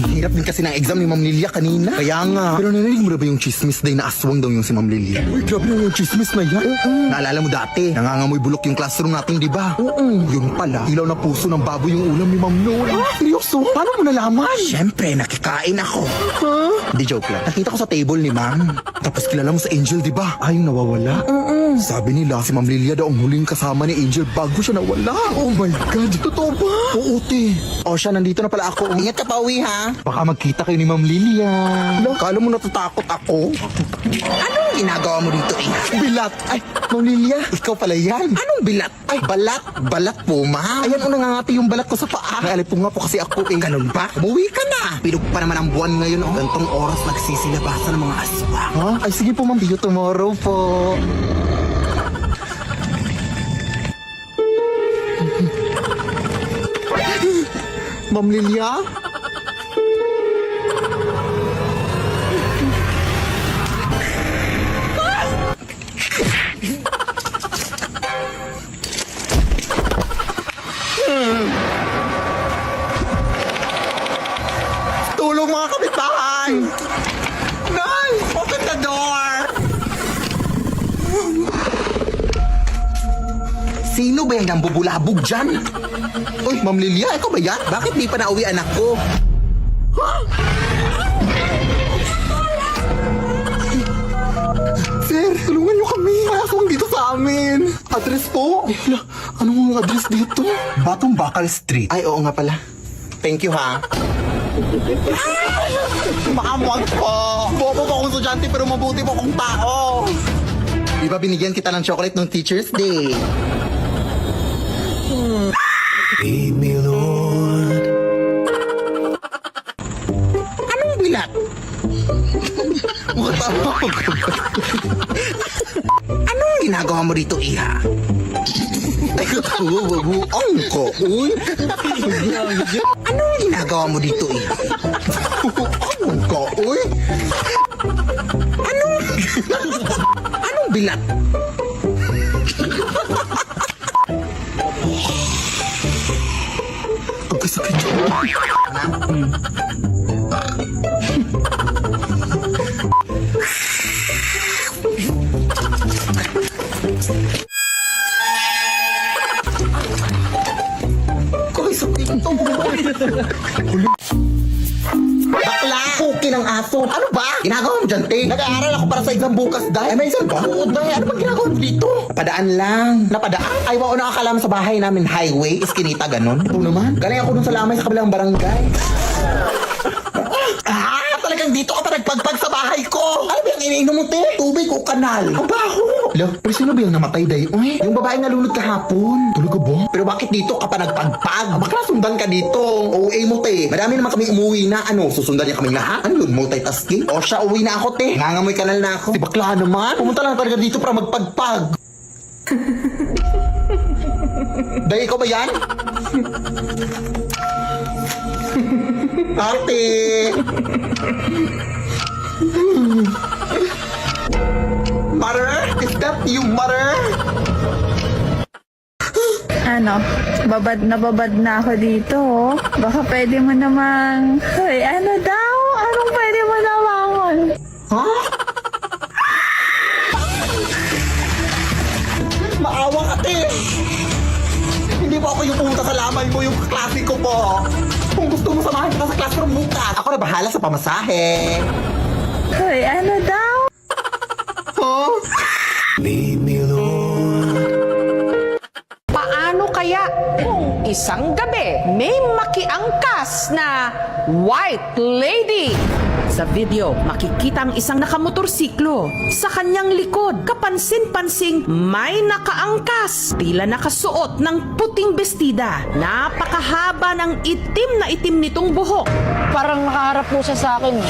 Ang hirap din kasi ng exam ni Ma'am Lilia kanina. Kaya nga. Pero narinig mo na ba yung chismis day na aswang daw yung si Ma'am Lilia? Uy, grabe na yung chismis na yan. Naalala mo dati, nangangamoy bulok yung classroom natin, di ba? Yun pala, ilaw na puso ng baboy yung ulam ni Ma'am Noel. Seryoso? Paano mo nalaman? Siyempre, nakikain ako. Hindi, joke lang. Nakita ko sa table ni Ma'am. Tapos kilala mo sa Angel, di ba? Ay, yung nawawala? Sabi nila, si Ma'am Lilia daw ang huling kasama ni Angel bago siya nawala. Oh my God, totoo ba? Oo, te. O siya, nandito na pala ako. Ingat ka pa uwi, ha? Baka magkita kayo ni Ma'am Lilia. Kala mo natatakot ako? Anong ginagawa mo dito, eh? Bilat. Ay, Ma'am Lilia, ikaw pala yan. Anong bilat? Ay, balat. Balat po, ma. Ayan, nangangati yung balat ko sa paa. Naalip po nga po kasi ako, eh. Ganun ba? Umuwi ka na. Pilog pa naman ang buwan ngayon. Oh. Gantong oras nagsisilabasan ng mga aswang. Ha? Ay, sige po, Ma'am. See you tomorrow po. Ma'am Lilia? Tulong mga kapitbahay! Nay! Open the door! Sino ba yung nambubulabog dyan? Uy, Ma'am Lilia, ikaw ba yan? Bakit di pa nauwi anak ko? Sir, tulungan niyo kami. May aswang dito sa amin. Address po? Anong address dito? Batong Bakal Street. Ay, oo nga pala. Thank you, ha? Makamwag po. Bobo po akong estudyante pero mabuti po akong tao. Di ba binigyan kita ng chocolate nung Teacher's Day? Lead me, Lord. Anong bilat? Anong ginagawa mo dito, iha? Angko, uy. Anong ginagawa mo dito, iha? Angko, uy. Anong bilat? Pagkasakit yun. Koy, sakit ito. Bakla! Puki ng aso. Ano ba? Ginagawa mo dyan, te? Nag-aaral ako para sa exam bukas, Day. Ay, may exam ba? Oo, Day. Ano ba ginagawa mo dito? Napadaan lang. Napadaan? Ay, wao nakakalam sa bahay namin. Highway, iskinita, ganun. Ito naman. Galing ako dun sa lamay sa kabilang barangay. Talagang dito ka pa nagpagpag sa bahay ko. Ano ba yung iniinom mo, te? Tubig o kanal? Ang baho. Lo, pero sino ba yung namatay, Day? Uy, yung babae nalunod kahapon. Talaga ba? Pero bakit dito ka pa nagpagpag? Bakla sundan ka dito. OA mo, te. Marami naman kami umuwi na. Ano, susundan niya kami lahat? Ano yun, multitasking? O siya, uwi na ako, te. Nangamoy kanal na ako. Di bakla naman. Pumunta lang talaga dito para magpagpag. Day, ikaw ba yan? Ate! Mother? Is that you, mother? Ano, babad na ako dito, oh. Baka pwede mo namang, hoy, ano daw? Anong pwede mo naman? Ha? Maawa ka, te! Hindi po ako yung pumunta sa lamay mo, yung klasiko po. Kung gusto mo samahan kita sa classroom bukas, ako na bahala sa pamasahe. Hoy, ano daw? Huh? Lead me, Lord. Paano kaya kung isang gabi may makiangkas na white lady? Sa video, makikita ang isang nakamotorsiklo. Sa kanyang likod, kapansin-pansing may nakaangkas. Tila nakasuot ng puting bestida. Napakahaba ng itim nitong buhok. Parang nakaharap po siya sa akin.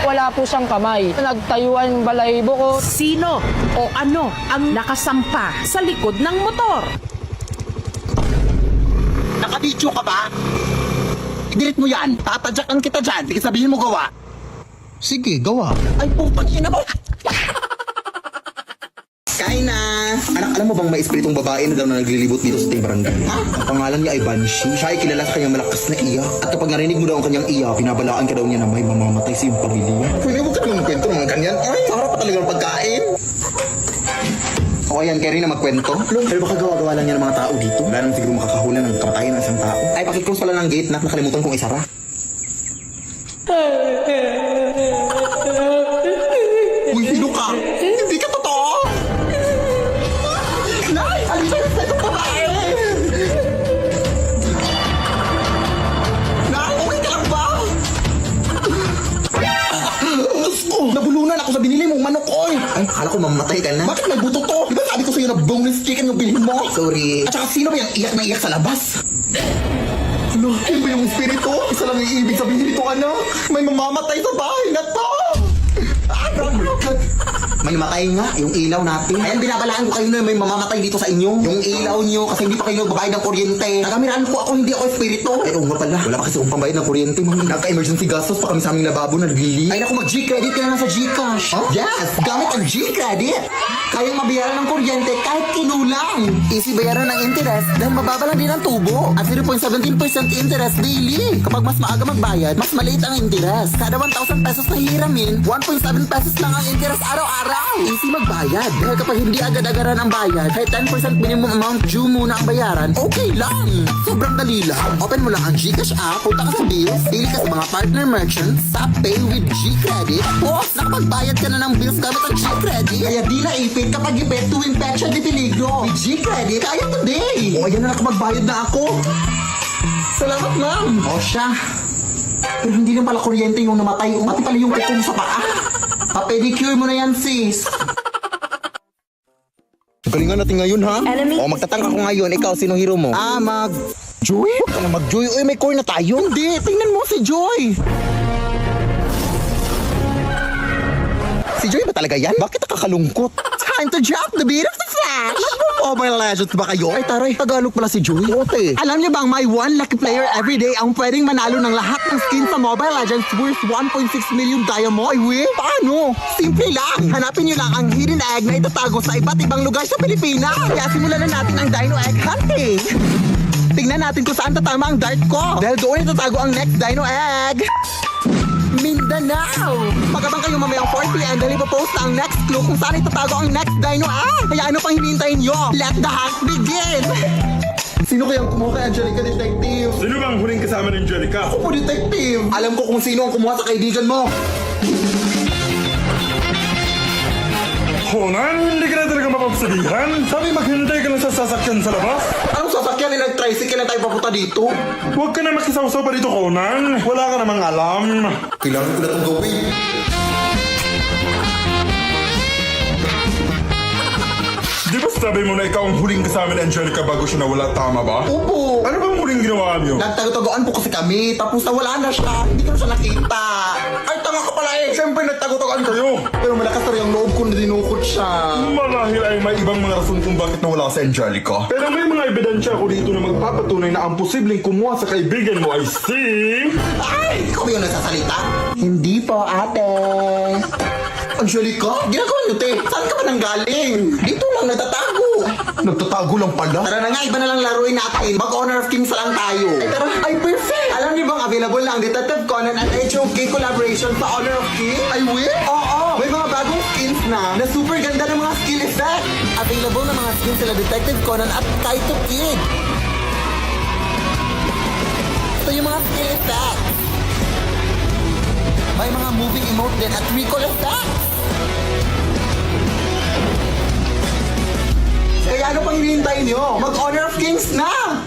Wala po siyang kamay. Nagtayuan balahibo ko. Sino o ano ang nakasampa sa likod ng motor? Nakabidyo ka ba? I-delete mo yan. Tatadyakan kita dyan. Sige, sabihin mo gawa. Sige, gawa. Ay, putang ina mo. Kain na! Anak, alam mo bang may espiritong babae na daw na naglilibot dito sa ating barangay? Ha? Ang pangalan niya ay Banshee. Siya ay kilala sa kanyang malakas na iyak. At kapag narinig mo daw ang kanyang iyak, pinabalaan ka daw niya na may mamamatay sa iyong pamilya. Pwede mo ka naman kwento ng mga ganyan? Ay, sarap pa talaga ng pagkain. O ayan, kaya rin na magkwento. Pero baka gawa-gawa lang yan ng mga tao dito. Wala naman siguro makakahula ng kamatayan ng isang tao. Ay, pakiclose pala ng gate na nakalimutan kong isara. Uy, sino ka? Hindi ka totoo! Nay! Alisa yung setong babae! Nay! Okay ka lang ba? Diyos ko! Nabulunan ako sa binili mong manok, oy! Ay, akala ko mamatay ka na. Bakit may buto to? Diba sabi ko sa'yo na boneless chicken yung bilhin mo? Sorry. At saka sino ba yung iyak na iyak sa labas? Ano? Yun ba yung espiritu? Isa lang yung ibig sabihin nito, anak. May mamamatay sa bahay na to! May matay nga, yung ilaw natin. Ayan, binabalaan ko kayo na may mamamatay dito sa inyo. Yung ilaw nyo, kasi hindi pa kayo nagbabayad ng kuryente. Nagamiraan ko ako, hindi ako espiritu. Ay, oo nga pala. Wala pa kasi akong pambayad ng kuryente, mami. Nagka-emergency gastos pa kami sa aming lababo na naglili. Ay, naku, mag-G-credit ka na lang sa Gcash. Huh? Yes, gamit ang G-credit. Kayang mabayaran ng kuryente kahit kinulang. Easy bayaran ng interest dahil mababa lang din ang tubo. At 0.17% interest daily. Kapag mas maaga magbayad, mas maliit ang interest. Kada 1,000 pesos na hiramin, 1.7 pesos lang ang interest araw-araw. Easy magbayad. Dahil kapag hindi agad-agaran ang bayad, kahit 10% minimum amount due muna ang bayaran, okay lang. Sobrang dali lang. Open mo lang ang Gcash app, punta ka sa bills, pili ka sa mga partner merchants, sa Pay with G-Credit. Tapos, nakapagbayad ka na ng bills gamit ang G-Credit. Kaya di naipit kapag ipet tuwing petsa di peligro. With G-Credit, kaya today. O, ayan na nakapagbayad na ako. Salamat, ma'am. O, siya. Pero hindi lang pala kuryente yung namatay. Pati pala yung kukong sa paa. Pa-pedicure mo na yan, sis. Galingan natin ngayon, ha? O, magtatangka ko ngayon. Ikaw, sino hero mo? Joy? Huwag ka na mag-Joy. Uy, may core na tayo. Hindi, tingnan mo si Joy. Si Joy ba talaga yan? Bakit nakakalungkot? Time to drop the beat of the flash! Mobile Legends ba kayo? Ay taray, Tagalog pala si Joy. Ote. Alam niyo bang may one lucky player everyday ang pwedeng manalo ng lahat ng skins sa Mobile Legends worth 1.6 million diamond? Ay we? Paano? Simple lang. Hanapin niyo lang ang hidden egg na itatago sa iba't ibang lugar sa Pilipinas. Kaya simulan na natin ang Dino Egg Hunting. Tingnan natin kung saan tatama ang dart ko. Dahil doon itatago ang next Dino Egg. Mindanao! Pagkabang kayo mamayang 4 p.m. dahil ipapost na ang next clue kung saan itatago ang next Dino Egg. Kaya ano pang hinintayin nyo? Let the hunt begin! Sino kayang kumuha kay Angelica, Detective? Sino bang huling kasama ni Angelica? Ako po, Detective! Alam ko kung sino ang kumuha sa kaibigan mo! Conan, hindi ka na talaga mapapsabihan? Sabi maghintay ka lang sa sasakyan sa labas? Anong sasakyan na nag-tricycle na tayo papunta dito? Huwag ka na makisawsaw pa dito, Conan. Wala ka namang alam. Kailangan ko na itong gawin. Di ba sabi mo na ikaw ang huling kasama ni Angelica bago siya nawala, tama ba? Opo! Ano bang huling ginawa niyo? Nagtago-tagoan po kasi kami, tapos nawala na siya. Hindi ko na siya nakita. Ay, tanga ka pala eh! Siyempre nagtago-tagoan kayo. Pero malakas na rin ang loob ko na dinukot siya. Marahil ay may ibang mga rason kung bakit nawala si Angelica. Pero may mga ebidensya ako dito na magpapatunay na ang posibleng kumuha sa kaibigan mo ay si... Ay! Ikaw ba yung nagsasalita? Hindi po, ate. Angelica, ginagawa niyo, te. Saan ka ba nanggaling? Dito lang nagtatago. Nagtatago lang pala? Tara na nga, iba na lang laruin natin. Mag-Honor of Kings lang tayo. Ay, tara. Ay, perfect! Alam niyo bang available na ang Detective Conan at HOK collaboration sa Honor of Kings? Ay, wait? Oo! May mga bagong skins na super ganda ng mga skill effect. Available na mga skins sila Detective Conan at Kaito Kid. Ito yung mga skill effects. May mga moving emote din at recall effects. Kaya ano pang hinihintay nyo? Mag-Honor of Kings na!